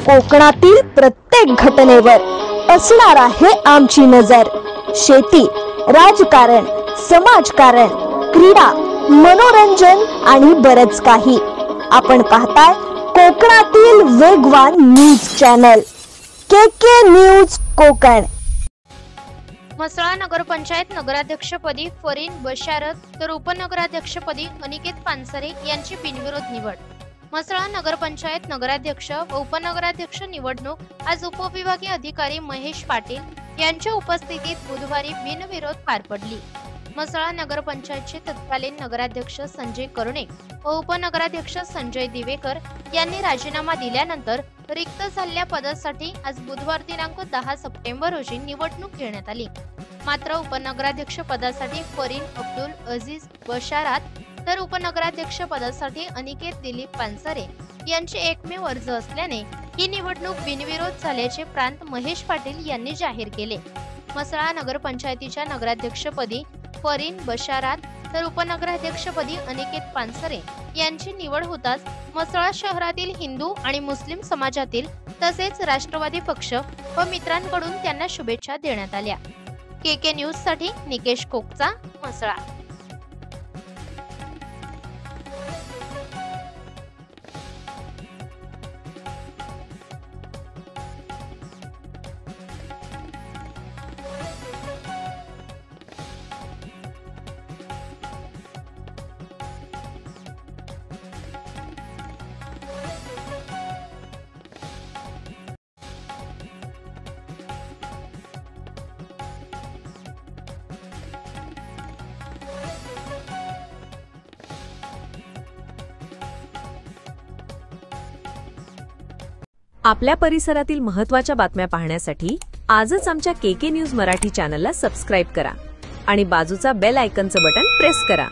कोकणातील प्रत्येक घटनेवर असणार आहे आमची नजर। शेती, राजकारण, समाजकारण, क्रीडा, मनोरंजन आणि बरच काही। आपण पाहताय कोकणातील वेगवान news channel KK news Konkan. Mhasla नगरपंचायत नगराध्यक्षपदी फरीन बशारत तर उपनगराध्यक्षपदी अनिकेत पानसरे यांची बिनविरोध निवड। म्हसळा नगरपंचायत नगराध्यक्ष व उपनगराध्यक्ष निवडणूक आज उपविभागीय अधिकारी महेश पाटील यांच्या उपस्थितीत बुधवारी बिनविरोध पार पडली। म्हसळा नगरपंचायतचे तत्कालीन नगराध्यक्ष संजय करुणे व उपनगराध्यक्ष संजय दिवेकर यांनी राजीनामा दिल्यानंतर रिक्त झालेल्या पदासाठी आज बुधवार दिनांक 10 सप्टेंबर रोजी निवडणूक घेण्यात आली। मात्र उपनगराध्यक्ष पदासाठी फरीन अब्दुल अजीज बशारत तर उपनगराध्यक्ष पदासाठी अनिकेत दिलीप पानसरे यांचे एकमेव अर्ज असल्याने ही निवडणूक बिनविरोध झाल्याचे प्रांत महेश पाटील यांनी जाहीर केले। म्हसळा नगरपंचायतीच्या नगराध्यक्षपदी फरीन बशारत तर उपनगराध्यक्षपदी अनिकेत पानसरे यांची निवड होताच म्हसळा शहरातील हिंदू आणि मुस्लिम समाजातील तसेच राष्ट्रवादी पक्ष व मित्रांकडून त्यांना शुभेच्छा देण्यात आल्या। केके न्यूज साठी निकेश कोकचा, म्हसळा। आपल्या परिसरातील महत्त्वाच्या बातम्या पाहण्यासाठी आजच आमच्या केके न्यूज मराठी चॅनलला सबस्क्राइब करा आणि बाजूचा बेल आयकॉनचं बटन प्रेस करा।